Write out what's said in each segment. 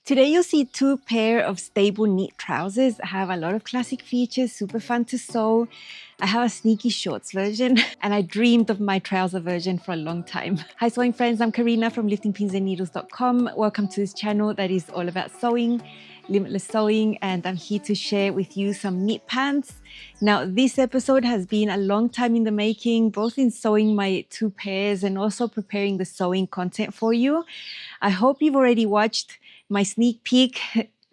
Today you'll see two pair of stable knit trousers. I have a lot of classic features, super fun to sew. I have a sneaky shorts version and I dreamed of my trouser version for a long time. Hi sewing friends, I'm Karina from liftingpinsandneedles.com. Welcome to this channel that is all about sewing, limitless sewing, and I'm here to share with you some knit pants. Now this episode has been a long time in the making, both in sewing my two pairs and also preparing the sewing content for you. I hope you've already watched my sneak peek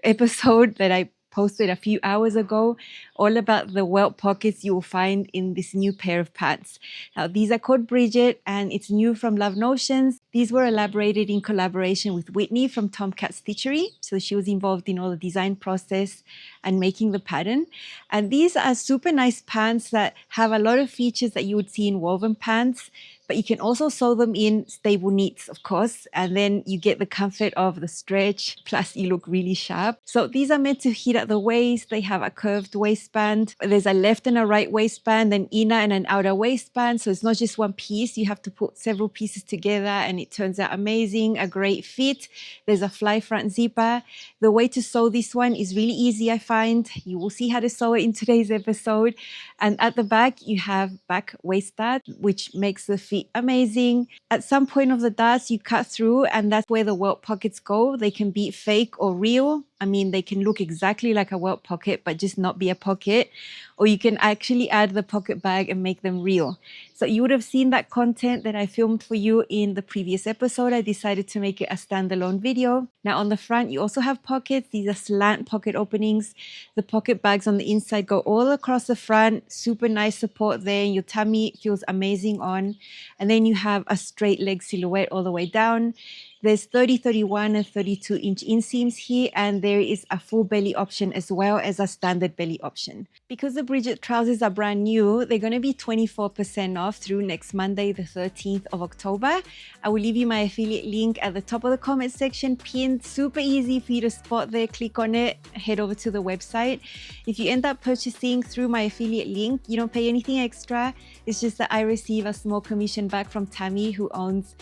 episode that I posted a few hours ago, all about the welt pockets you will find in this new pair of pants. Now, these are called Bridget and it's new from Love Notions. These were elaborated in collaboration with Whitney from Tomcat Stitchery. So she was involved in all the design process and making the pattern. And these are super nice pants that have a lot of features that you would see in woven pants, but you can also sew them in stable knits, of course, and then you get the comfort of the stretch, plus you look really sharp. So these are meant to hit at the waist. They have a curved waistband. There's a left and a right waistband, an inner and an outer waistband. So it's not just one piece. You have to put several pieces together and it turns out amazing, a great fit. There's a fly front zipper. The way to sew this one is really easy, I find. You will see how to sew it in today's episode. And at the back, you have back waist stud, which makes the fit amazing. At some point of the darts, you cut through and that's where the welt pockets go. They can be fake or real. I mean, they can look exactly like a welt pocket, but just not be a pocket. Or you can actually add the pocket bag and make them real. So you would have seen that content that I filmed for you in the previous episode. I decided to make it a standalone video. Now on the front, you also have pockets. These are slant pocket openings. The pocket bags on the inside go all across the front. Super nice support there. Your tummy feels amazing on. And then you have a straight leg silhouette all the way down. There's 30, 31 and 32 inch inseams here, and there is a full belly option as well as a standard belly option. Because the Bridget trousers are brand new, they're going to be 24% off through next Monday, the 13th of October. I will leave you my affiliate link at the top of the comment section, pinned. Super easy for you to spot there. Click on it, head over to the website. If you end up purchasing through my affiliate link, you don't pay anything extra. It's just that I receive a small commission back from Tammy, who owns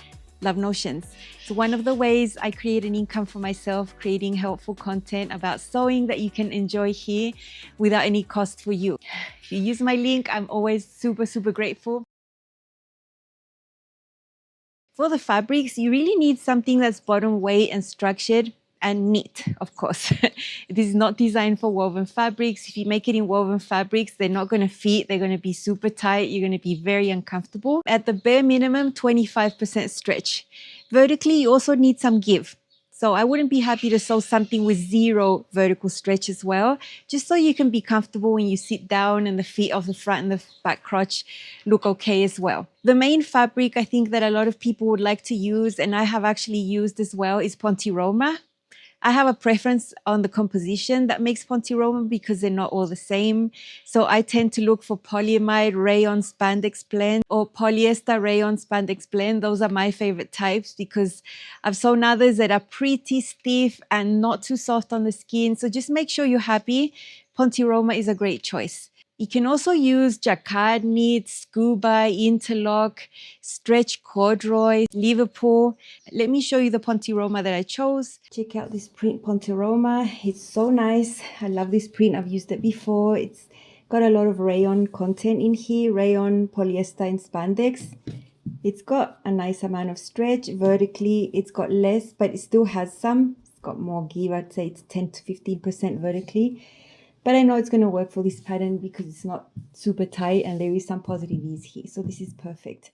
Love Notions. So one of the ways I create an income for myself, creating helpful content about sewing that you can enjoy here without any cost for you. If you use my link, I'm always super grateful. For the fabrics, you really need something that's bottom weight and structured and neat, of course. This is not designed for woven fabrics. If you make it in woven fabrics, they're not going to fit. They're going to be super tight. You're going to be very uncomfortable. At the bare minimum, 25% stretch. Vertically, you also need some give. So I wouldn't be happy to sew something with zero vertical stretch as well, just so you can be comfortable when you sit down and the feet of the front and the back crotch look okay as well. The main fabric I think that a lot of people would like to use, and I have actually used as well, is Ponte Roma. I have a preference on the composition that makes Ponte Roma because they're not all the same. So I tend to look for Polyamide, Rayon, spandex blend, or polyester, Rayon, spandex blend. Those are my favorite types because I've sewn others that are pretty stiff and not too soft on the skin. So just make sure you're happy. Ponte Roma is a great choice. You can also use jacquard knit, scuba, interlock, stretch corduroy, Liverpool. Let me show you the Ponte Roma that I chose. Check out this print Ponte Roma. It's so nice. I love this print. I've used it before. It's got a lot of rayon content in here. Rayon, polyester and spandex. It's got a nice amount of stretch. Vertically, it's got less, but it still has some. It's got more give. I'd say it's 10 to 15% vertically. But I know it's going to work for this pattern because it's not super tight and there is some positive ease here. So this is perfect.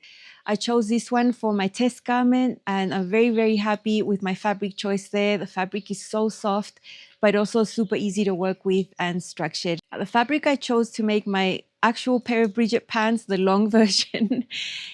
I chose this one for my test garment and I'm very happy with my fabric choice there. The fabric is so soft, but also super easy to work with and structured. The fabric I chose to make my actual pair of Bridget pants, the long version,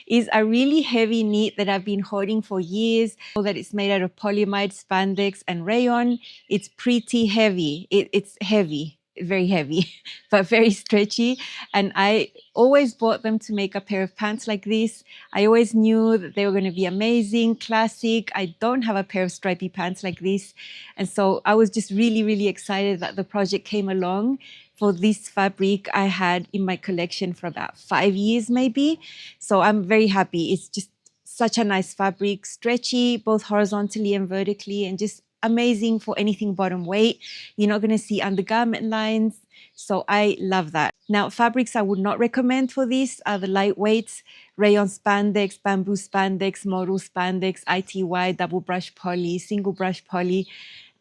is a really heavy knit that I've been holding for years. So that it's made out of polyamide, spandex and rayon. It's pretty heavy. It's heavy. Very heavy but very stretchy, and I always bought them to make a pair of pants like this. I always knew that they were going to be amazing, classic. I don't have a pair of stripy pants like this, and so I was just really excited that the project came along. For this fabric I had in my collection for about 5 years maybe, so I'm very happy. It's just such a nice fabric, stretchy both horizontally and vertically, and just amazing for anything bottom weight. You're not going to see undergarment lines. So I love that. Now, fabrics I would not recommend for this are the lightweights: Rayon spandex, bamboo spandex, modal spandex, ITY, double brush poly, single brush poly.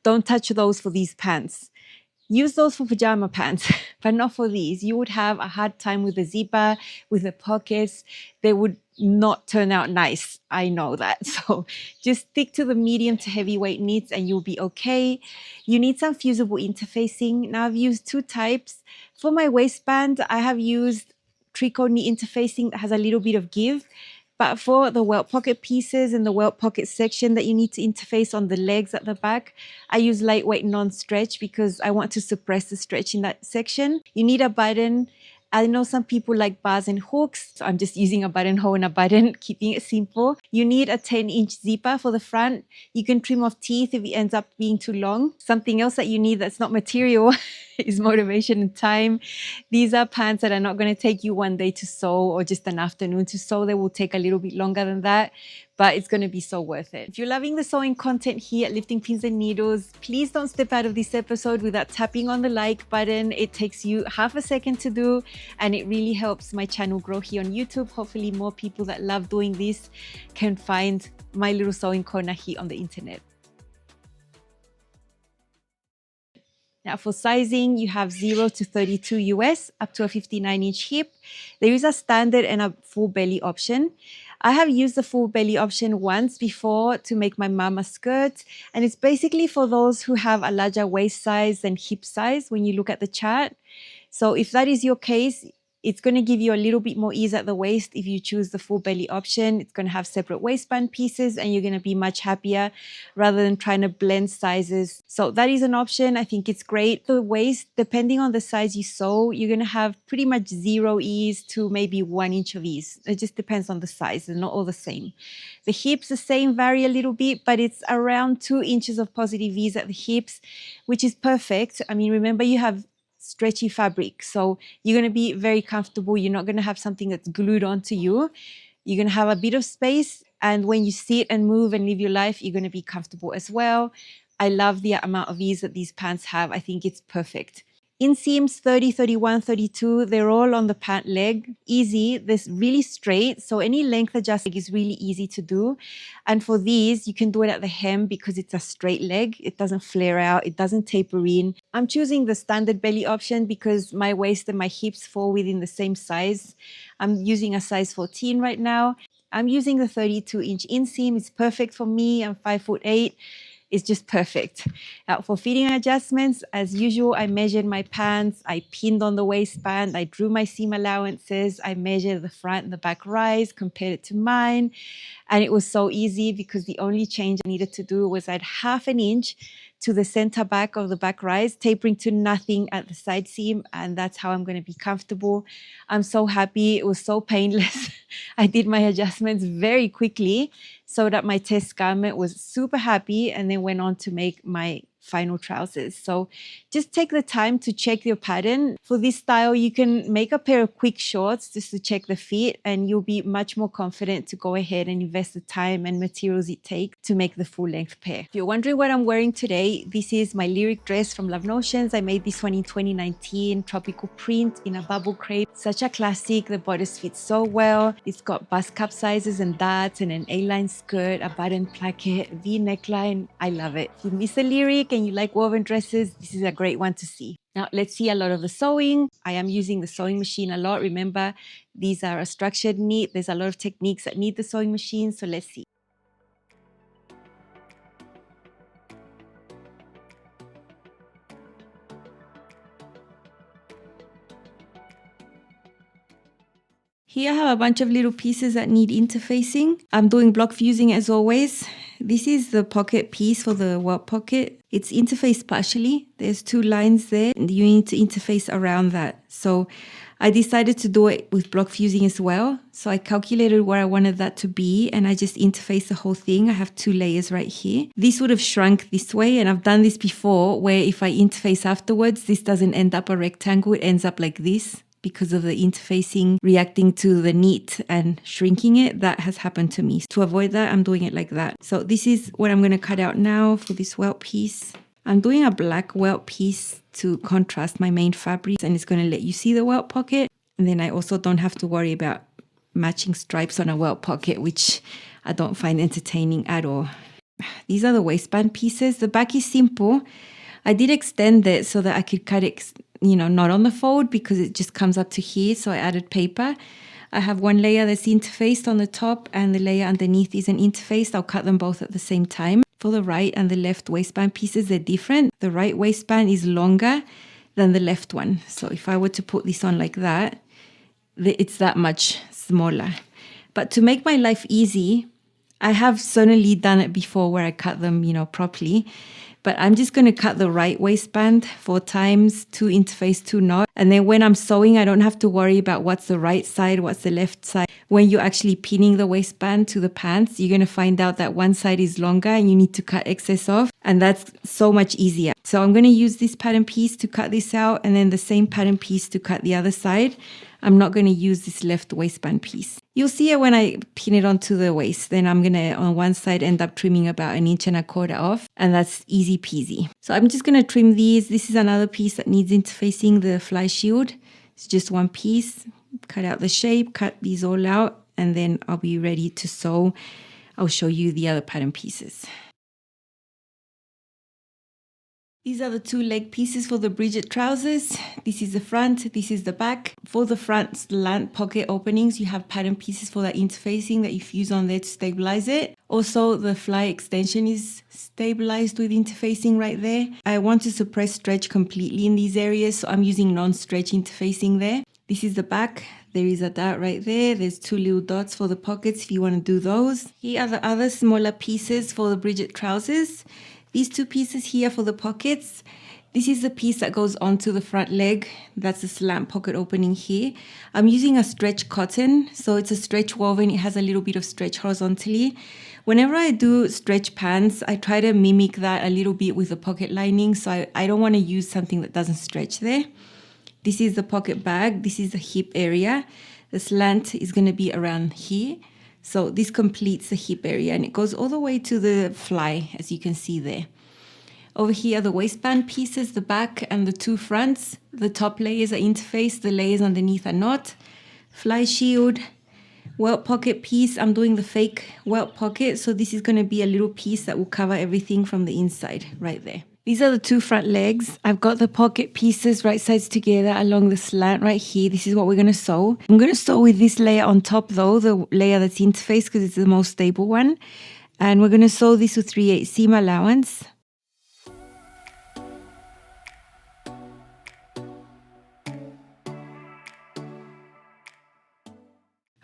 Don't touch those for these pants. Use those for pajama pants, but not for these. You would have a hard time with the zipper, with the pockets. They would not turn out nice. I know that. So just stick to the medium to heavyweight knits and you'll be okay. You need some fusible interfacing. Now I've used two types. For my waistband, I have used tricot knit interfacing that has a little bit of give. But for the welt pocket pieces and the welt pocket section that you need to interface on the legs at the back, I use lightweight non-stretch because I want to suppress the stretch in that section. You need a button. I know some people like bars and hooks, so I'm just using a buttonhole and a button, keeping it simple. You need a 10-inch zipper for the front. You can trim off teeth if it ends up being too long. Something else that you need that's not material is motivation and time. These are pants that are not going to take you one day to sew or just an afternoon to sew. They will take a little bit longer than that, but it's going to be so worth it. If you're loving the sewing content here at Lifting Pins and Needles, please don't step out of this episode without tapping on the like button. It takes you half a second to do, and it really helps my channel grow here on YouTube. Hopefully more people that love doing this can find my little sewing corner here on the internet. Now for sizing, you have 0 to 32 US, up to a 59-inch hip. There is a standard and a full belly option. I have used the full belly option once before to make my mama skirt. And it's basically for those who have a larger waist size than hip size when you look at the chart. So if that is your case, it's going to give you a little bit more ease at the waist if you choose the full belly option. It's going to have separate waistband pieces and you're going to be much happier rather than trying to blend sizes. So that is an option. I think it's great. The waist, depending on the size you sew, you're going to have pretty much 0 ease to maybe 1 inch of ease. It just depends on the size. They're not all the same. The hips, the same, vary a little bit, but it's around 2 inches of positive ease at the hips, which is perfect. I mean, remember you have stretchy fabric, so you're going to be very comfortable. You're not going to have something that's glued onto you. You're going to have a bit of space, and when you sit and move and live your life, you're going to be comfortable as well. I love the amount of ease that these pants have. I think it's perfect. Inseams 30, 31, 32, they're all on the pant leg. Easy, this really straight, so any length adjustment is really easy to do. And for these, you can do it at the hem because it's a straight leg. It doesn't flare out, it doesn't taper in. I'm choosing the standard belly option because my waist and my hips fall within the same size. I'm using a size 14 right now. I'm using the 32-inch inseam. It's perfect for me. I'm 5'8". It's just perfect. Now for fitting adjustments, as usual, I measured my pants, I pinned on the waistband, I drew my seam allowances, I measured the front and the back rise, compared it to mine. And it was so easy because the only change I needed to do was add 1/2 inch to the center back of the back rise, tapering to nothing at the side seam. And that's how I'm going to be comfortable. I'm so happy. It was so painless. I did my adjustments very quickly so that my test garment was super happy, and then went on to make my final trousers. So just take the time to check your pattern. For this style, you can make a pair of quick shorts just to check the fit, and you'll be much more confident to go ahead and invest the time and materials it takes to make the full length pair. If you're wondering what I'm wearing today, this is my lyric dress from Love Notions. I made this one in 2019, tropical print in a bubble crepe. Such a classic. The bodice fits so well. It's got bust cup sizes and darts and an A-line skirt, a button placket, V neckline. I love it. If you miss a lyric and you like woven dresses, this is a great one to see. Now let's see a lot of the sewing. I am using the sewing machine a lot. Remember, these are a structured knit. There's a lot of techniques that need the sewing machine, so let's see. Here I have a bunch of little pieces that need interfacing. I'm doing block fusing as always. This is the pocket piece for the welt pocket. It's interfaced partially. There's 2 lines there and you need to interface around that. So I decided to do it with block fusing as well. So I calculated where I wanted that to be and I just interfaced the whole thing. I have 2 layers right here. This would have shrunk this way, and I've done this before where if I interface afterwards, this doesn't end up a rectangle, it ends up like this. because of the interfacing reacting to the knit and shrinking it. That has happened to me. To avoid that, I'm doing it like that. So this is what I'm going to cut out now for this welt piece. I'm doing a black welt piece to contrast my main fabric, and it's going to let you see the welt pocket. And then I also don't have to worry about matching stripes on a welt pocket, which I don't find entertaining at all. These are the waistband pieces. The back is simple. I did extend it so that I could cut it, not on the fold because it just comes up to here. So I added paper. I have one layer that's interfaced on the top and the layer underneath isn't interfaced. I'll cut them both at the same time. For the right and the left waistband pieces, they're different. The right waistband is longer than the left one. So if I were to put this on like that, it's that much smaller. But to make my life easy, I have certainly done it before where I cut them, properly. But I'm just going to cut the right waistband 4 times, 2 interface, 2 not. And then when I'm sewing, I don't have to worry about what's the right side, what's the left side. When you're actually pinning the waistband to the pants, you're going to find out that one side is longer and you need to cut excess off. And that's so much easier. So I'm going to use this pattern piece to cut this out and then the same pattern piece to cut the other side. I'm not going to use this left waistband piece. You'll see it when I pin it onto the waist. Then I'm going to, on one side, end up trimming about 1.25 inches off. And that's easy peasy. So I'm just going to trim these. This is another piece that needs interfacing, the fly shield. It's just one piece. Cut out the shape, cut these all out, and then I'll be ready to sew. I'll show you the other pattern pieces. These are the 2 leg pieces for the Bridget trousers. This is the front, this is the back. For the front slant pocket openings, you have pattern pieces for that interfacing that you fuse on there to stabilize it. Also, the fly extension is stabilized with interfacing right there. I want to suppress stretch completely in these areas, so I'm using non-stretch interfacing there. This is the back. There is a dot right there. There's 2 little dots for the pockets if you want to do those. Here are the other smaller pieces for the Bridget trousers. These 2 pieces here for the pockets. This is the piece that goes onto the front leg. That's the slant pocket opening here. I'm using a stretch cotton. So it's a stretch woven. It has a little bit of stretch horizontally. Whenever I do stretch pants, I try to mimic that a little bit with the pocket lining. So I don't want to use something that doesn't stretch there. This is the pocket bag. This is the hip area. The slant is going to be around here. So this completes the hip area and it goes all the way to the fly, as you can see there. Over here are the waistband pieces, the back and the 2 fronts. The top layers are interfaced, the layers underneath are not. Fly shield, welt pocket piece. I'm doing the fake welt pocket. So this is going to be a little piece that will cover everything from the inside right there. These are the 2 front legs. I've got the pocket pieces right sides together along the slant right here. This is what we're going to sew. I'm going to sew with this layer on top though, the layer that's interfaced because it's the most stable one. And we're going to sew this with 3/8 seam allowance.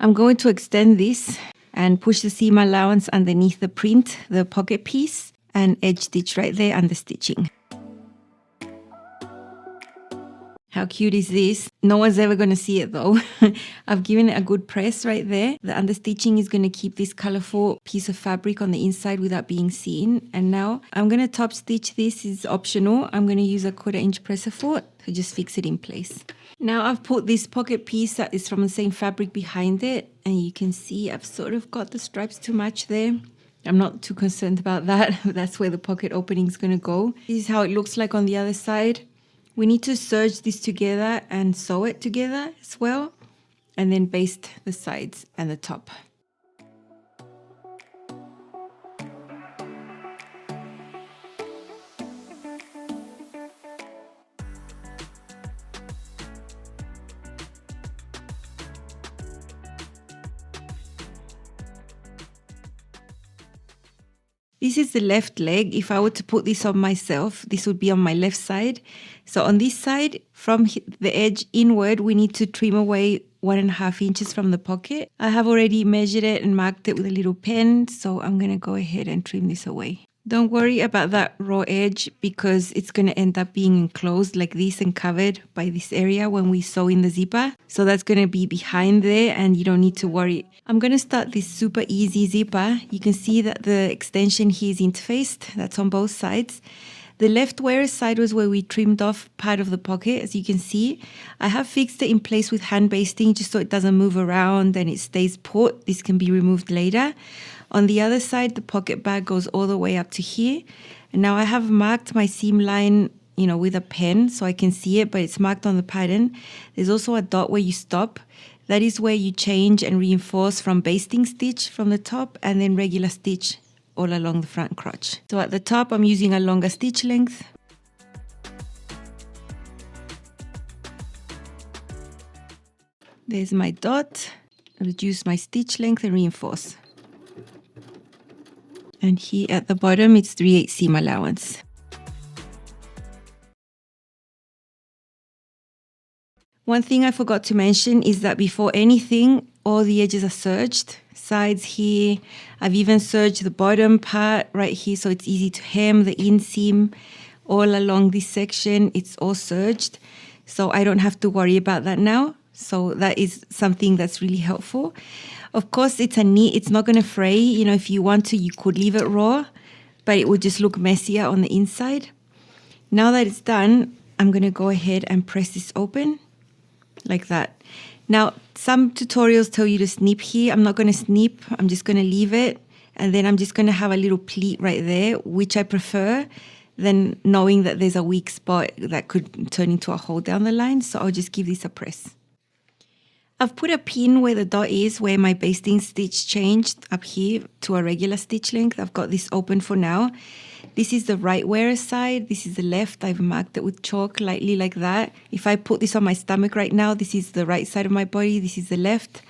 I'm going to extend this and push the seam allowance underneath the print, the pocket piece, and edge stitch right there under stitching. How cute is this? No one's ever going to see it though. I've given it a good press right there. The understitching is going to keep this colorful piece of fabric on the inside without being seen. And now I'm going to top stitch this. It's optional. I'm going to use a 1/4 inch presser foot to just fix it in place. Now I've put this pocket piece that is from the same fabric behind it. And you can see I've sort of got the stripes to match there. I'm not too concerned about that. That's where the pocket opening is going to go. This is how it looks like on the other side. We need to serge this together and sew it together as well. And then baste the sides and the top. This is the left leg. If I were to put this on myself, this would be on my left side. So on this side, from the edge inward, we need to trim away 1.5 inches from the pocket. I have already measured it and marked it with a little pen. So I'm going to go ahead and trim this away. Don't worry about that raw edge because it's going to end up being enclosed like this and covered by this area when we sew in the zipper. So that's going to be behind there and you don't need to worry. I'm going to start this super easy zipper. You can see that the extension here is interfaced. That's on both sides. The left wearer's side was where we trimmed off part of the pocket, as you can see. I have fixed it in place with hand basting just so it doesn't move around and it stays put. This can be removed later. On the other side, the pocket bag goes all the way up to here. And now I have marked my seam line, with a pen so I can see it, but it's marked on the pattern. There's also a dot where you stop. That is where you change and reinforce from basting stitch from the top and then regular stitch all along the front crotch. So at the top, I'm using a longer stitch length. There's my dot. Reduce my stitch length and reinforce. And here at the bottom, it's 3/8 seam allowance. One thing I forgot to mention is that before anything, all the edges are serged. Sides here. I've even serged the bottom part right here so it's easy to hem. The inseam all along this section, it's all serged. So I don't have to worry about that now. So that is something that's really helpful. Of course, it's a knit. It's not going to fray. If you want to, you could leave it raw, but it would just look messier on the inside. Now that it's done, I'm going to go ahead and press this open. Like that. Now, some tutorials tell you to snip here. I'm not going to snip. I'm just going to leave it. And then I'm just going to have a little pleat right there, which I prefer than knowing that there's a weak spot that could turn into a hole down the line. So I'll just give this a press. I've put a pin where the dot is, where my basting stitch changed up here to a regular stitch length. I've got this open for now. This is the right wearer's side. This is the left. I've marked it with chalk lightly like that. If I put this on my stomach right now, this is the right side of my body. This is the left.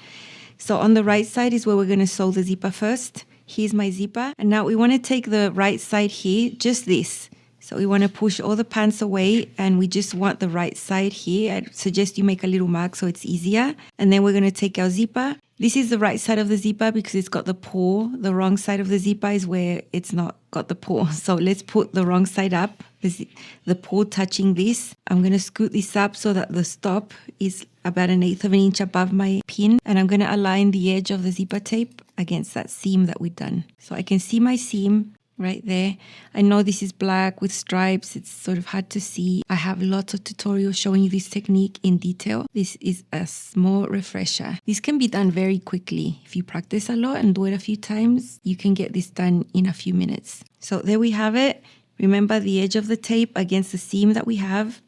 So on the right side is where we're going to sew the zipper first. Here's my zipper. And now we want to take the right side here, just this. So we want to push all the pants away and we just want the right side here. I suggest you make a little mark so it's easier. And then we're going to take our zipper. This is the right side of the zipper because it's got the pull. The wrong side of the zipper is where it's not got the pull. So let's put the wrong side up, the pull touching this. I'm going to scoot this up so that the stop is about 1/8 of an inch above my pin. And I'm going to align the edge of the zipper tape against that seam that we've done. So I can see my seam right there. I know this is black with stripes. It's sort of hard to see. I have lots of tutorials showing you this technique in detail. This is a small refresher. This can be done very quickly. If you practice a lot and do it a few times, you can get this done in a few minutes. So there we have it. Remember the edge of the tape against the seam that we have.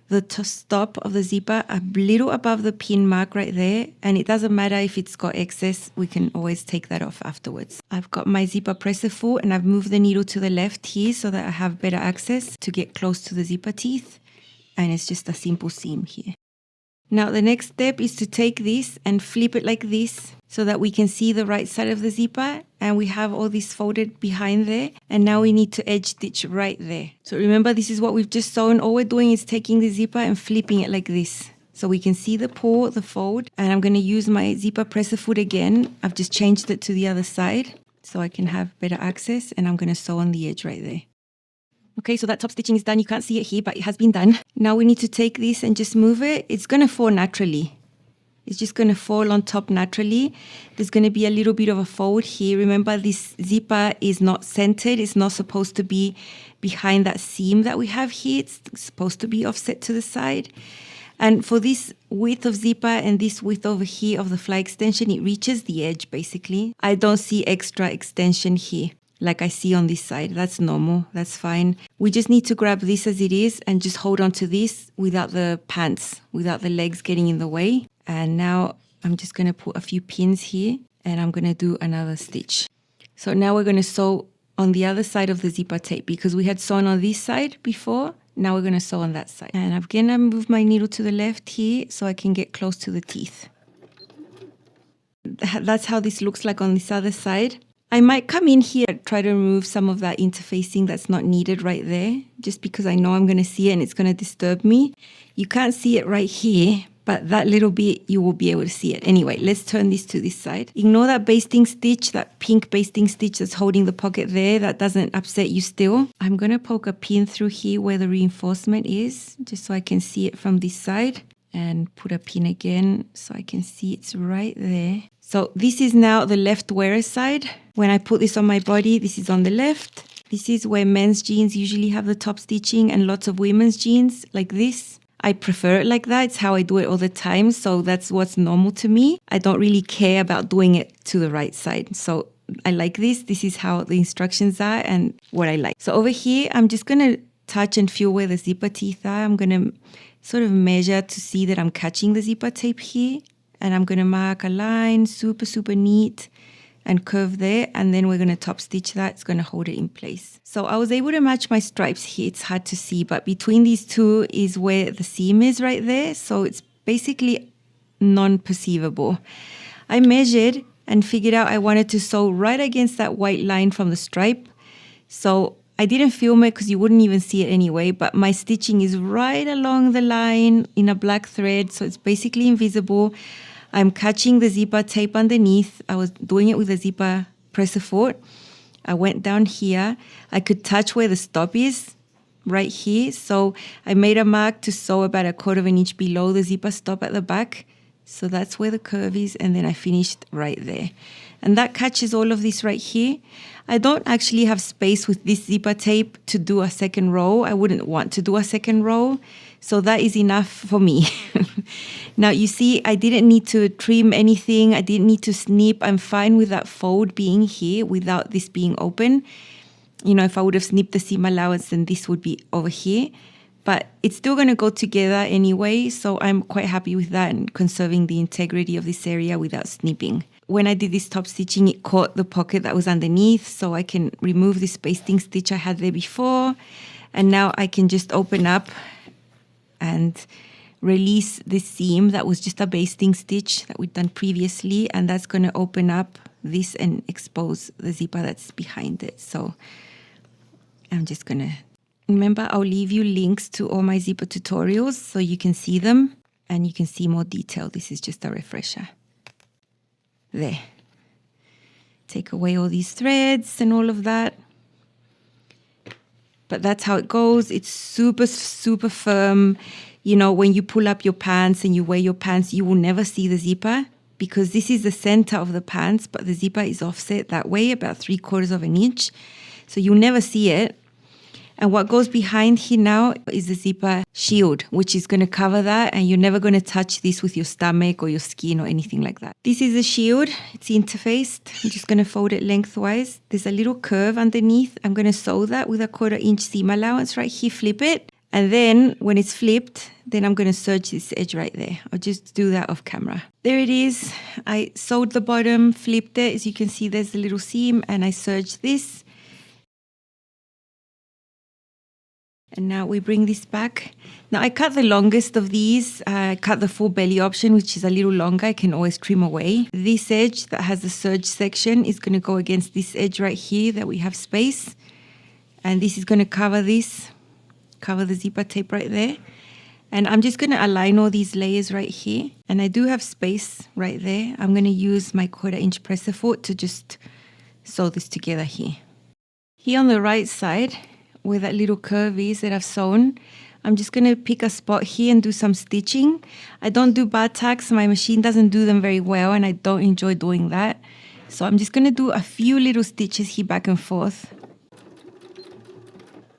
The stop of the zipper a little above the pin mark right there. And it doesn't matter if it's got excess, we can always take that off afterwards. I've got my zipper presser full and I've moved the needle to the left here so that I have better access to get close to the zipper teeth. And it's just a simple seam here. Now the next step is to take this and flip it like this so that we can see the right side of the zipper and we have all this folded behind there. And now we need to edge stitch right there. So remember, this is what we've just sewn. All we're doing is taking the zipper and flipping it like this. So we can see the pull, the fold, and I'm going to use my zipper presser foot again. I've just changed it to the other side so I can have better access and I'm going to sew on the edge right there. Okay, so that top stitching is done. You can't see it here, but it has been done. Now we need to take this and just move it. It's going to fall naturally. It's just going to fall on top naturally. There's going to be a little bit of a fold here. Remember, this zipper is not centered. It's not supposed to be behind that seam that we have here. It's supposed to be offset to the side. And for this width of zipper and this width over here of the fly extension, it reaches the edge basically. I don't see extra extension here like I see on this side. That's normal. That's fine. We just need to grab this as it is and just hold on to this without the pants, without the legs getting in the way. And now I'm just going to put a few pins here and I'm going to do another stitch. So now we're going to sew on the other side of the zipper tape because we had sewn on this side before. Now we're going to sew on that side. And I'm going to move my needle to the left here so I can get close to the teeth. That's how this looks like on this other side. I might come in here and try to remove some of that interfacing that's not needed right there, just because I know I'm going to see it and it's going to disturb me. You can't see it right here, but that little bit you will be able to see it. Anyway, let's turn this to this side. Ignore that basting stitch, that pink basting stitch that's holding the pocket there. That doesn't upset you still. I'm going to poke a pin through here where the reinforcement is, just so I can see it from this side. And put a pin again so I can see it's right there. So this is now the left wearer side. When I put this on my body, this is on the left. This is where men's jeans usually have the top stitching and lots of women's jeans like this. I prefer it like that. It's how I do it all the time. So that's what's normal to me. I don't really care about doing it to the right side. So I like this. This is how the instructions are and what I like. So over here, I'm just going to touch and feel where the zipper teeth are. I'm going to sort of measure to see that I'm catching the zipper tape here. And I'm going to mark a line, super, super neat and curve there. And then we're going to top stitch that. It's going to hold it in place. So I was able to match my stripes here. It's hard to see, but between these two is where the seam is right there. So it's basically non-perceivable. I measured and figured out I wanted to sew right against that white line from the stripe. So I didn't film it because you wouldn't even see it anyway, but my stitching is right along the line in a black thread. So it's basically invisible. I'm catching the zipper tape underneath. I was doing it with a zipper presser foot. I went down here. I could touch where the stop is right here. So I made a mark to sew about 1/4 of an inch below the zipper stop at the back. So that's where the curve is. And then I finished right there. And that catches all of this right here. I don't actually have space with this zipper tape to do a second row. I wouldn't want to do a second row. So that is enough for me. Now you see, I didn't need to trim anything. I didn't need to snip. I'm fine with that fold being here without this being open. You know, if I would have snipped the seam allowance, then this would be over here. But it's still going to go together anyway. So I'm quite happy with that and conserving the integrity of this area without snipping. When I did this top stitching, it caught the pocket that was underneath. So I can remove this basting stitch I had there before. And now I can just open up and release this seam that was just a basting stitch that we'd done previously, and that's going to open up this and expose the zipper that's behind it. So I'm just going to, remember, I'll leave you links to all my zipper tutorials so you can see them and you can see more detail. This is just a refresher. There. Take away all these threads and all of that. But that's how it goes. It's super, super firm. You know, when you pull up your pants and you wear your pants, you will never see the zipper because this is the center of the pants, but the zipper is offset that way, about 3/4 of an inch. So you'll never see it. And what goes behind here now is the zipper shield, which is going to cover that, and you're never going to touch this with your stomach or your skin or anything like that. This is the shield. It's interfaced. I'm just going to fold it lengthwise. There's a little curve underneath. I'm going to sew that with a 1/4 inch seam allowance right here, flip it. And then when it's flipped, then I'm going to serge this edge right there. I'll just do that off camera. There it is. I sewed the bottom, flipped it. As you can see, there's a little seam, and I serged this. And now we bring this back. Now I cut the longest of these. I cut the full belly option, which is a little longer. I can always trim away. This edge that has the serge section is going to go against this edge right here that we have space. And this is going to cover this, cover the zipper tape right there. And I'm just going to align all these layers right here. And I do have space right there. I'm going to use my 1/4 inch presser foot to just sew this together here. Here on the right side, where that little curve is that I've sewn, I'm just going to pick a spot here and do some stitching. I don't do bar tacks. My machine doesn't do them very well, and I don't enjoy doing that. So I'm just going to do a few little stitches here back and forth.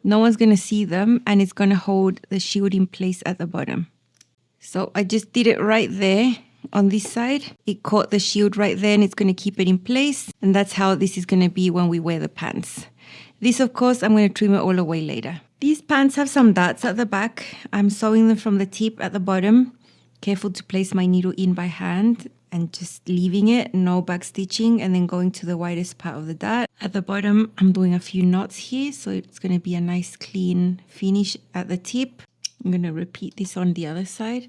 No one's going to see them, and it's going to hold the shield in place at the bottom. So I just did it right there on this side. It caught the shield right there, and it's going to keep it in place. And that's how this is going to be when we wear the pants. This, of course, I'm going to trim it all away later. These pants have some darts at the back. I'm sewing them from the tip at the bottom. Careful to place my needle in by hand and just leaving it, no back stitching, and then going to the widest part of the dart. At the bottom, I'm doing a few knots here, so it's going to be a nice clean finish at the tip. I'm going to repeat this on the other side.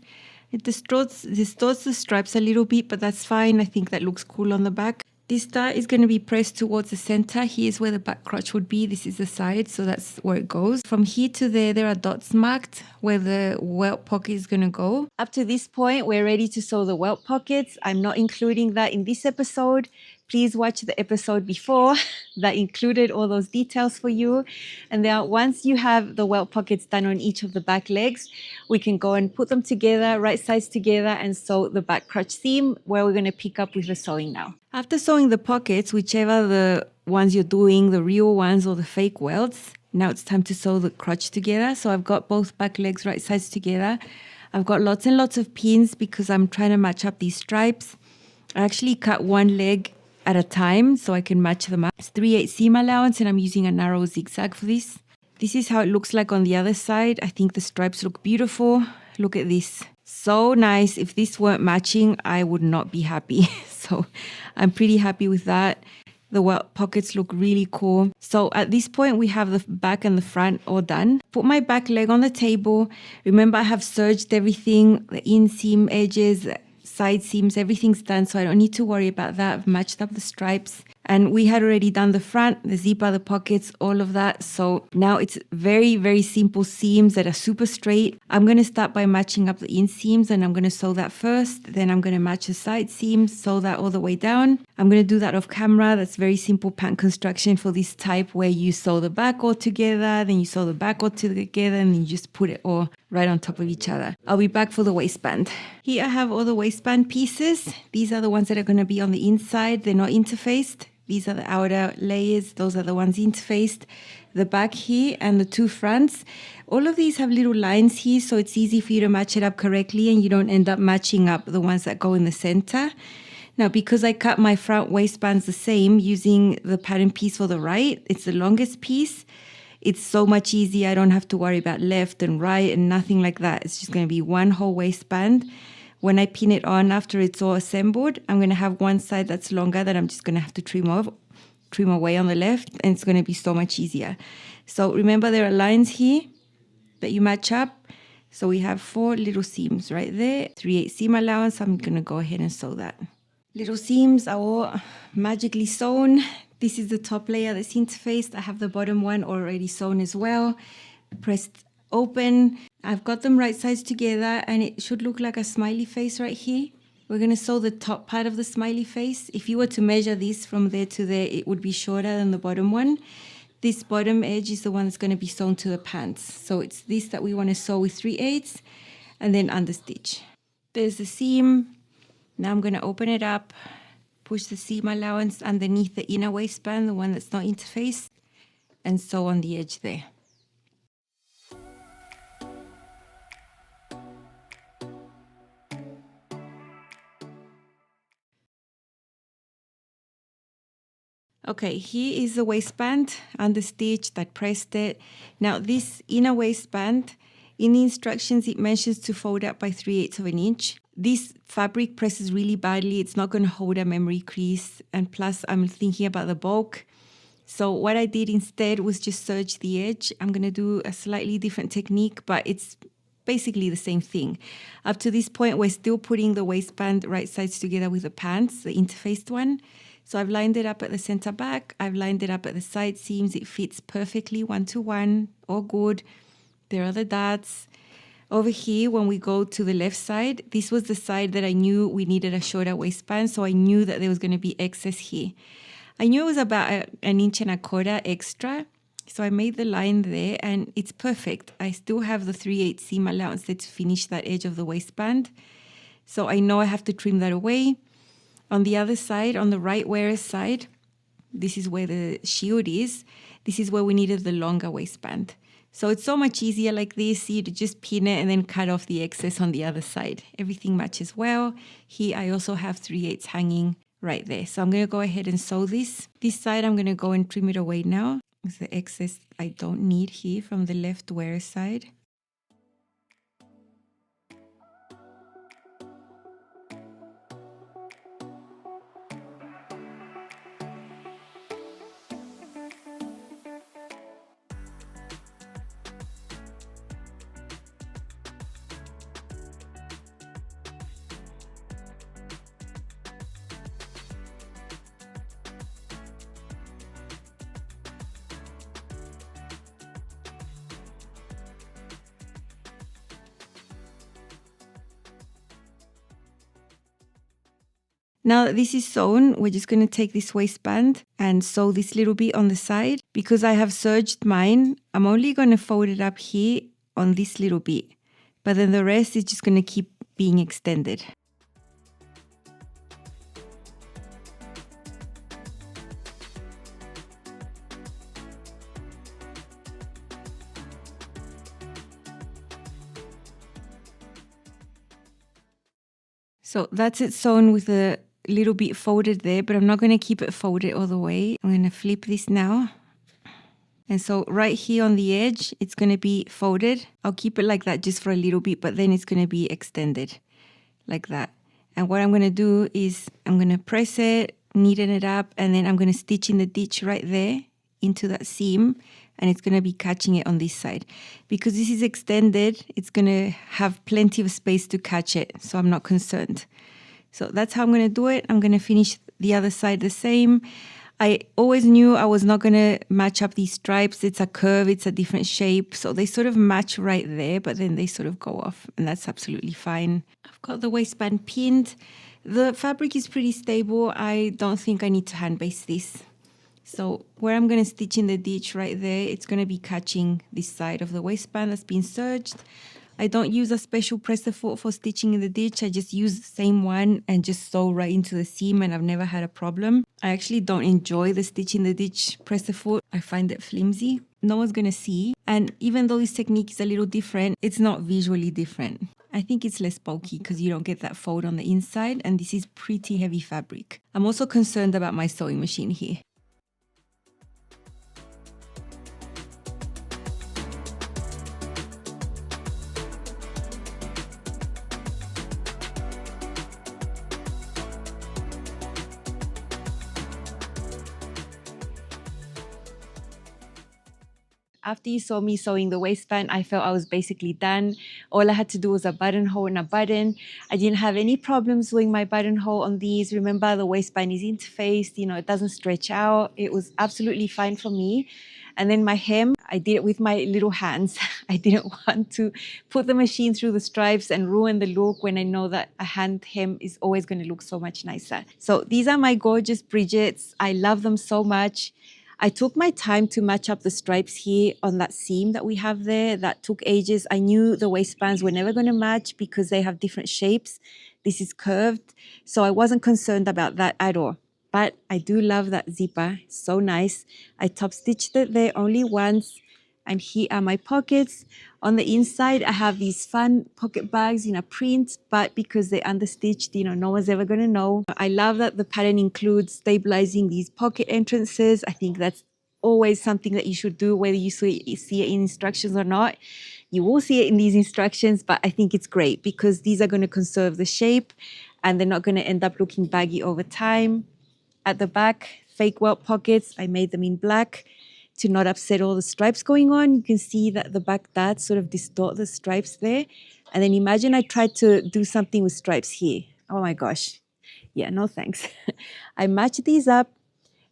It distorts the stripes a little bit, but that's fine. I think that looks cool on the back. This dart is going to be pressed towards the center. Here's where the back crotch would be. This is the side, so that's where it goes. From here to there are dots marked where the welt pocket is going to go. Up to this point, we're ready to sew the welt pockets. I'm not including that in this episode. Please watch the episode before that included all those details for you. And then once you have the welt pockets done on each of the back legs, we can go and put them together, right sides together, and sew the back crotch seam, where we're going to pick up with the sewing now. After sewing the pockets, whichever the ones you're doing, the real ones or the fake welts. Now it's time to sew the crotch together. So I've got both back legs right sides together. I've got lots and lots of pins because I'm trying to match up these stripes. I actually cut one leg at a time so I can match them up. It's 3/8 seam allowance and I'm using a narrow zigzag for this. This is how it looks like on the other side. I think the stripes look beautiful. Look at this. So nice. If this weren't matching, I would not be happy. So I'm pretty happy with that. The welt pockets look really cool. So at this point, we have the back and the front all done. Put my back leg on the table. Remember, I have serged everything, the inseam edges, side seams, everything's done. So I don't need to worry about that. I've matched up the stripes. And we had already done the front, the zipper, the pockets, all of that. So now it's very, very simple seams that are super straight. I'm going to start by matching up the inseams and I'm going to sew that first. Then I'm going to match the side seams, sew that all the way down. I'm going to do that off camera. That's very simple pant construction for this type where you sew the back all together, then you sew the back all together, and then you just put it all right on top of each other. I'll be back for the waistband. Here I have all the waistband pieces. These are the ones that are going to be on the inside. They're not interfaced. These are the outer layers. Those are the ones interfaced. The back here and the two fronts. All of these have little lines here, so it's easy for you to match it up correctly and you don't end up matching up the ones that go in the center. Now, because I cut my front waistbands the same using the pattern piece for the right, it's the longest piece. It's so much easier. I don't have to worry about left and right and nothing like that. It's just going to be one whole waistband. When I pin it on after it's all assembled, I'm going to have one side that's longer that I'm just going to have to trim away on the left, and it's going to be so much easier. So remember, there are lines here that you match up. So we have 4 little seams right there, 3/8 seam allowance. I'm going to go ahead and sew that. Little seams are all magically sewn. This is the top layer that's interfaced. I have the bottom one already sewn as well. Pressed open. I've got them right sides together and it should look like a smiley face right here. We're going to sew the top part of the smiley face. If you were to measure this from there to there, it would be shorter than the bottom one. This bottom edge is the one that's going to be sewn to the pants. So it's this that we want to sew with 3/8 and then understitch. There's the seam. Now I'm going to open it up, push the seam allowance underneath the inner waistband, the one that's not interfaced, and sew on the edge there. Okay, here is the waistband, understitched, I pressed it. Now this inner waistband, in the instructions it mentions to fold up by 3/8 of an inch. This fabric presses really badly, it's not going to hold a memory crease, and plus I'm thinking about the bulk. So what I did instead was just serge the edge. I'm going to do a slightly different technique, but it's basically the same thing. Up to this point, we're still putting the waistband right sides together with the pants, the interfaced one. So I've lined it up at the center back. I've lined it up at the side seams. It fits perfectly 1-to-1, all good. There are the dots. Over here, when we go to the left side, this was the side that I knew we needed a shorter waistband, so I knew that there was going to be excess here. I knew it was about 1.25 inches extra, so I made the line there and it's perfect. I still have the 3/8 seam allowance there to finish that edge of the waistband. So I know I have to trim that away. On the other side, on the right wearer's side, this is where the shield is. This is where we needed the longer waistband. So it's so much easier like this. You just pin it and then cut off the excess on the other side. Everything matches well. Here I also have 3/8 hanging right there. So I'm going to go ahead and sew this. This side I'm going to go and trim it away now. It's the excess I don't need here from the left wearer's side. Now that this is sewn, we're just going to take this waistband and sew this little bit on the side. Because I have serged mine, I'm only going to fold it up here on this little bit. But then the rest is just going to keep being extended. So that's it sewn with a little bit folded there, but I'm not going to keep it folded all the way. I'm going to flip this now. And so right here on the edge, it's going to be folded. I'll keep it like that just for a little bit, but then it's going to be extended like that. And what I'm going to do is I'm going to press it, neaten it up, and then I'm going to stitch in the ditch right there into that seam, and it's going to be catching it on this side. Because this is extended, it's going to have plenty of space to catch it, so I'm not concerned. So that's how I'm going to do it. I'm going to finish the other side the same. I always knew I was not going to match up these stripes. It's a curve, it's a different shape. So they sort of match right there, but then they sort of go off, and that's absolutely fine. I've got the waistband pinned. The fabric is pretty stable. I don't think I need to hand baste this. So where I'm going to stitch in the ditch right there, it's going to be catching this side of the waistband that's been serged. I don't use a special presser foot for stitching in the ditch. I just use the same one and just sew right into the seam, and I've never had a problem. I actually don't enjoy the stitch in the ditch presser foot. I find it flimsy. No one's going to see. And even though this technique is a little different, it's not visually different. I think it's less bulky because you don't get that fold on the inside, and this is pretty heavy fabric. I'm also concerned about my sewing machine here. After you saw me sewing the waistband, I felt I was basically done. All I had to do was a buttonhole and a button. I didn't have any problems sewing my buttonhole on these. Remember, the waistband is interfaced, it doesn't stretch out. It was absolutely fine for me. And then my hem, I did it with my little hands. I didn't want to put the machine through the stripes and ruin the look when I know that a hand hem is always going to look so much nicer. So these are my gorgeous Bridgets. I love them so much. I took my time to match up the stripes here on that seam that we have there. That took ages. I knew the waistbands were never going to match because they have different shapes. This is curved, so I wasn't concerned about that at all. But I do love that zipper. So nice. I top stitched it there only once. And here are my pockets. On the inside, I have these fun pocket bags in a print, but because they're understitched, no one's ever going to know. I love that the pattern includes stabilizing these pocket entrances. I think that's always something that you should do, whether you see it in instructions or not. You will see it in these instructions, but I think it's great because these are going to conserve the shape and they're not going to end up looking baggy over time. At the back, fake welt pockets, I made them in black to not upset all the stripes going on. You can see that the back darts sort of distort the stripes there. And then imagine I tried to do something with stripes here. Oh my gosh. Yeah, no thanks. I matched these up.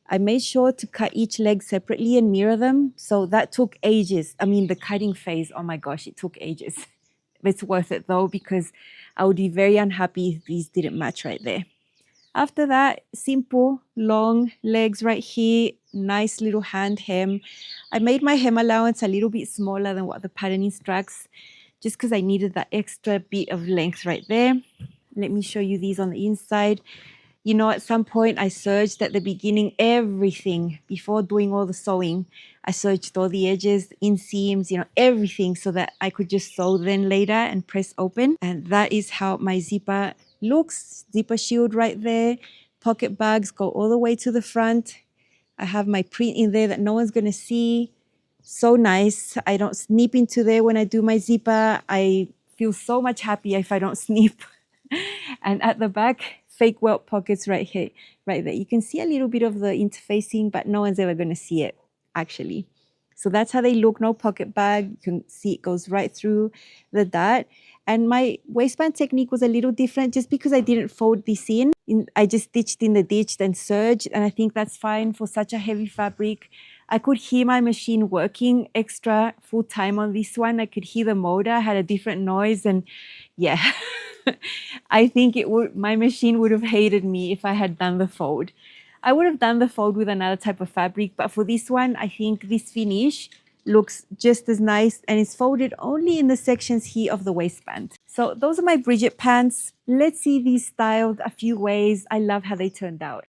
I made sure to cut each leg separately and mirror them. So that took ages. I mean, the cutting phase, oh my gosh, it took ages. It's worth it though, because I would be very unhappy if these didn't match right there. After that, simple, long legs right here, nice little hand hem. I made my hem allowance a little bit smaller than what the pattern instructs, just because I needed that extra bit of length right there. Let me show you these on the inside. At some point I serged at the beginning everything before doing all the sewing. I serged all the edges, inseams, everything so that I could just sew then later and press open. And that is how my zipper looks. Zipper shield right there. Pocket bags go all the way to the front. I have my print in there that no one's going to see. So nice. I don't snip into there when I do my zipper. I feel so much happier if I don't snip. And at the back, fake welt pockets right here, right there. You can see a little bit of the interfacing, but no one's ever going to see it, actually. So that's how they look. No pocket bag. You can see it goes right through the dart. And my waistband technique was a little different just because I didn't fold this in. I just stitched in the ditch, then serged. And I think that's fine for such a heavy fabric. I could hear my machine working extra full time on this one. I could hear the motor had a different noise. And yeah, I think my machine would have hated me if I had done the fold. I would have done the fold with another type of fabric, but for this one, I think this finish looks just as nice and it's folded only in the sections here of the waistband. So those are my Bridget pants. Let's see these styled a few ways. I love how they turned out.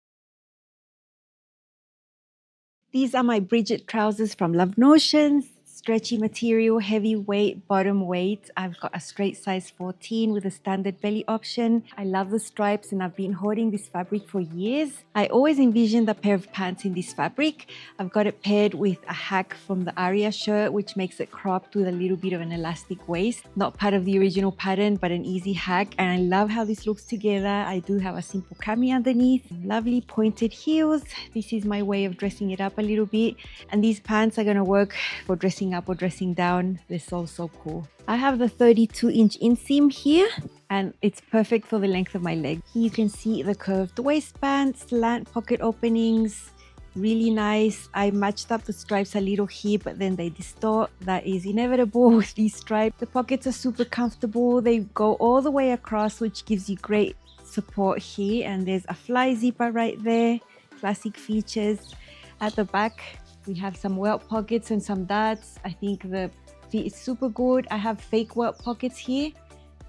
These are my Bridget trousers from Love Notions. stretchy material, heavyweight, bottom weight. I've got a straight size 14 with a standard belly option. I love the stripes and I've been hoarding this fabric for years. I always envisioned a pair of pants in this fabric. I've got it paired with a hack from the Aria shirt, which makes it cropped with a little bit of an elastic waist. Not part of the original pattern, but an easy hack. And I love how this looks together. I do have a simple cami underneath, lovely pointed heels. This is my way of dressing it up a little bit. And these pants are gonna work for dressing up or dressing down. They're so cool. I have the 32-inch inseam here and it's perfect for the length of my leg. Here you can see the curved waistband, slant pocket openings, really nice. I matched up the stripes a little here, but then they distort. That is inevitable with these stripes. The pockets are super comfortable. They go all the way across, which gives you great support here. And there's a fly zipper right there. Classic features. At the back, we have some welt pockets and some darts. I think the fit is super good. I have fake welt pockets here,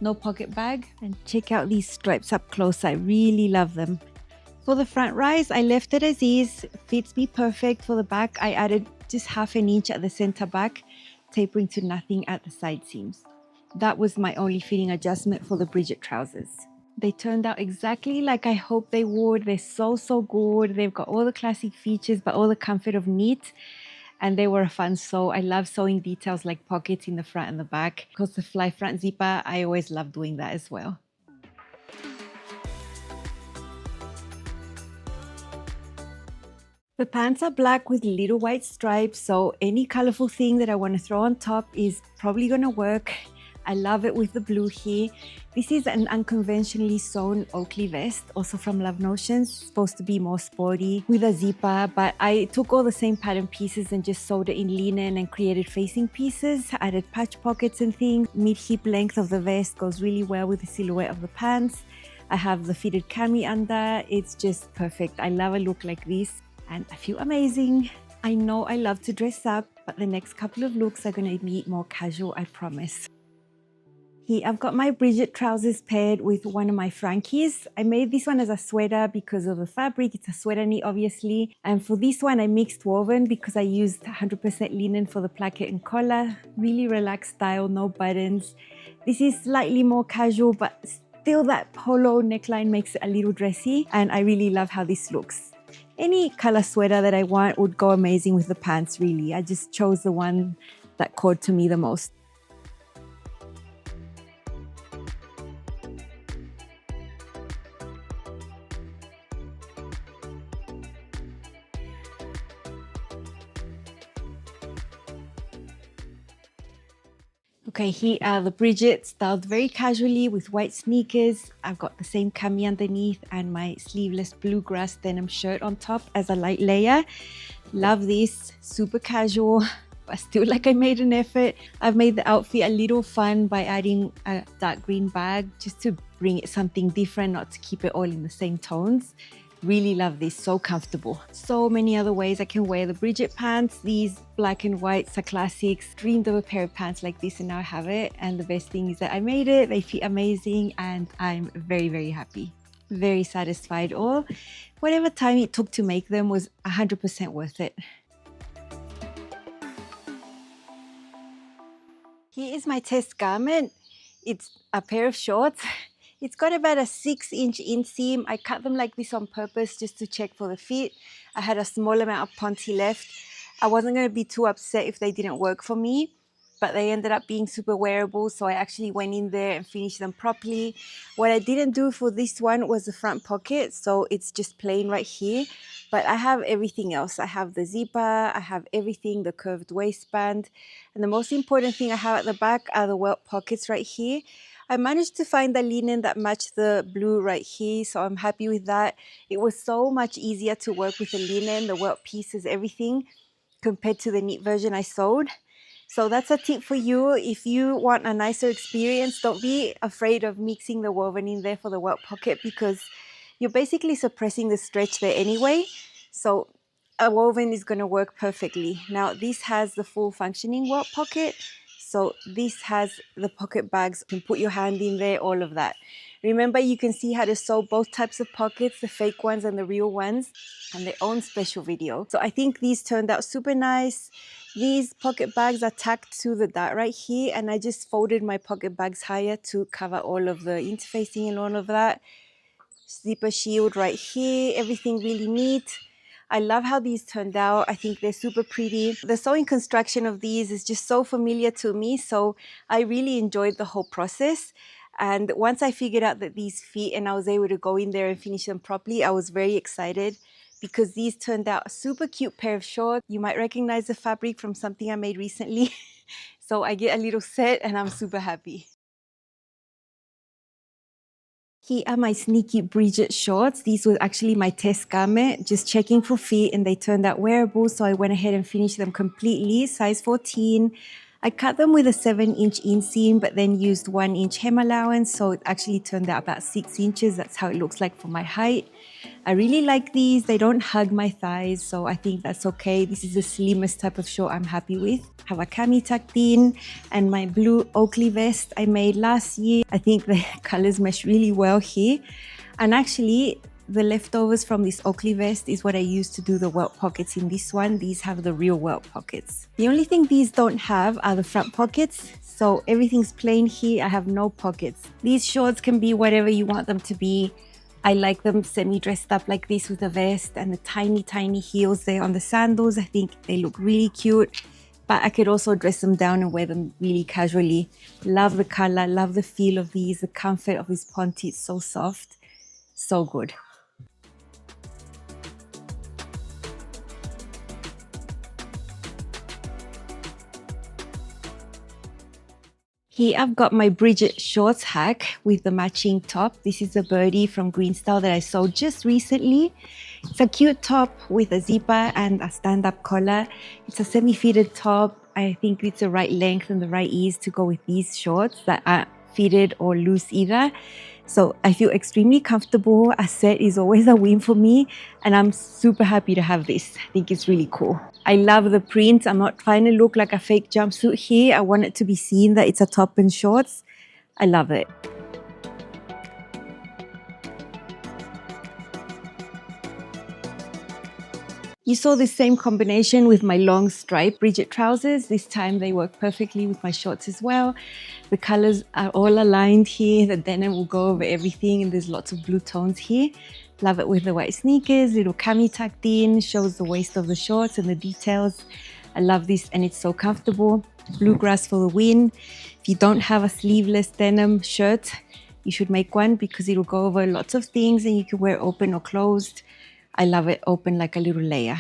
no pocket bag. And check out these stripes up close. I really love them. For the front rise, I left it as is. Fits me perfect. For the back, I added just half an inch at the center back, tapering to nothing at the side seams. That was my only fitting adjustment for the Bridget trousers. They turned out exactly like I hoped they would. They're so good. They've got all the classic features, but all the comfort of knit. And they were a fun sew. I love sewing details like pockets in the front and the back. Because the fly front zipper, I always love doing that as well. The pants are black with little white stripes, so any colorful thing that I want to throw on top is probably going to work. I love it with the blue here. This is an unconventionally sewn Oakley vest, also from Love Notions. Supposed to be more sporty with a zipper, but I took all the same pattern pieces and just sewed it in linen and created facing pieces. Added patch pockets and things. Mid-hip length of the vest goes really well with the silhouette of the pants. I have the fitted cami under. It's just perfect. I love a look like this and I feel amazing. I know I love to dress up, but the next couple of looks are going to be more casual, I promise. Here, I've got my Bridget trousers paired with one of my Frankies. I made this one as a sweater because of the fabric. It's a sweater knit, obviously. And for this one, I mixed woven because I used 100% linen for the placket and collar. Really relaxed style, no buttons. This is slightly more casual, but still that polo neckline makes it a little dressy. And I really love how this looks. Any color sweater that I want would go amazing with the pants, really. I just chose the one that called to me the most. Okay, here are the Bridget, styled very casually with white sneakers. I've got the same cami underneath and my sleeveless bluegrass denim shirt on top as a light layer. Love this, super casual, but still like I made an effort. I've made the outfit a little fun by adding a dark green bag just to bring it something different, not to keep it all in the same tones. Really love this, so comfortable. So many other ways I can wear the Bridget pants. These black and whites are classics. Dreamed of a pair of pants like this and now I have it. And the best thing is that I made it. They fit amazing and I'm very happy. Very satisfied. Or whatever time it took to make them was 100% worth it. Here is my test garment. It's a pair of shorts. It's got about a 6-inch inseam. I cut them like this on purpose just to check for the fit. I had a small amount of Ponte left. I wasn't going to be too upset if they didn't work for me, but they ended up being super wearable, so I actually went in there and finished them properly. What I didn't do for this one was the front pocket, so it's just plain right here. But I have everything else. I have the zipper, I have everything, the curved waistband. And the most important thing I have at the back are the welt pockets right here. I managed to find the linen that matched the blue right here, so I'm happy with that. It was so much easier to work with the linen, the welt pieces, everything, compared to the knit version I sewed. So that's a tip for you. If you want a nicer experience, don't be afraid of mixing the woven in there for the welt pocket because you're basically suppressing the stretch there anyway. So a woven is going to work perfectly. Now this has the full functioning welt pocket. So this has the pocket bags, you can put your hand in there, all of that. Remember, you can see how to sew both types of pockets, the fake ones and the real ones, and their own special video. So I think these turned out super nice. These pocket bags are tacked to the dart right here, and I just folded my pocket bags higher to cover all of the interfacing and all of that. Zipper shield right here, everything really neat. I love how these turned out. I think they're super pretty. The sewing construction of these is just so familiar to me, so I really enjoyed the whole process. And once I figured out that these fit and I was able to go in there and finish them properly, I was very excited because these turned out a super cute pair of shorts. You might recognize the fabric from something I made recently. So I get a little set and I'm super happy. Here are my sneaky Bridget shorts. These were actually my test garment, just checking for fit, and they turned out wearable, so I went ahead and finished them completely, size 14. I cut them with a 7-inch inseam, but then used 1-inch hem allowance, so it actually turned out about 6 inches. That's how it looks like for my height. I really like these. They don't hug my thighs, so I think that's okay. This is the slimmest type of short I'm happy with. Have a cami tucked in, and my blue Oakley vest I made last year. I think the colors mesh really well here. And actually, the leftovers from this Oakley vest is what I used to do the welt pockets in this one. These have the real welt pockets. The only thing these don't have are the front pockets. So everything's plain here. I have no pockets. These shorts can be whatever you want them to be. I like them semi-dressed up like this with a vest and the tiny, tiny heels there on the sandals. I think they look really cute. But I could also dress them down and wear them really casually. Love the color, love the feel of these, the comfort of this Ponte. It's so soft, so good. Here I've got my Bridget shorts hack with the matching top. This is a birdie from Green Style that I sewed just recently. It's a cute top with a zipper and a stand-up collar. It's a semi-fitted top. I think it's the right length and the right ease to go with these shorts that aren't fitted or loose either. So I feel extremely comfortable. A set is always a win for me, and I'm super happy to have this. I think it's really cool. I love the print. I'm not trying to look like a fake jumpsuit here. I want it to be seen that it's a top and shorts. I love it. You saw the same combination with my long stripe Bridget trousers. This time they work perfectly with my shorts as well. The colors are all aligned here. The denim will go over everything, and there's lots of blue tones here. Love it with the white sneakers, little cami tucked in, shows the waist of the shorts and the details. I love this, and it's so comfortable. Bluegrass for the win. If you don't have a sleeveless denim shirt, you should make one because it'll go over lots of things and you can wear open or closed. I love it open like a little layer.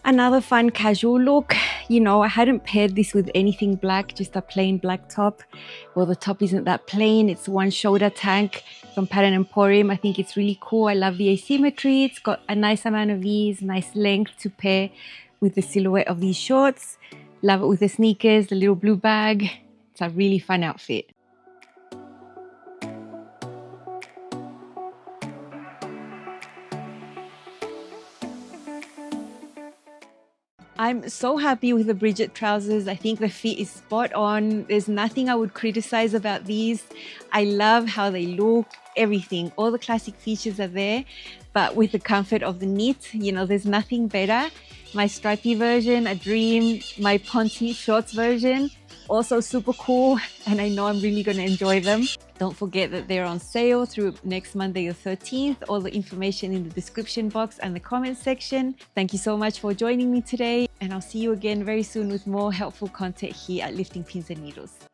Another fun casual look. You know, I hadn't paired this with anything black, just a plain black top. Well, the top isn't that plain. It's one shoulder tank from Pattern Emporium. I think it's really cool. I love the asymmetry. It's got a nice amount of ease, nice length to pair with the silhouette of these shorts. Love it with the sneakers, the little blue bag. It's a really fun outfit. I'm so happy with the Bridget trousers. I think the fit is spot on. There's nothing I would criticize about these. I love how they look, everything. All the classic features are there, but with the comfort of the knit, you know, there's nothing better. My stripy version, a dream. My Ponte shorts version, also super cool, and I know I'm really going to enjoy them. Don't forget that they're on sale through next Monday the 13th. All the information in the description box and the comment section. Thank you so much for joining me today, and I'll see you again very soon with more helpful content here at Lifting Pins and Needles.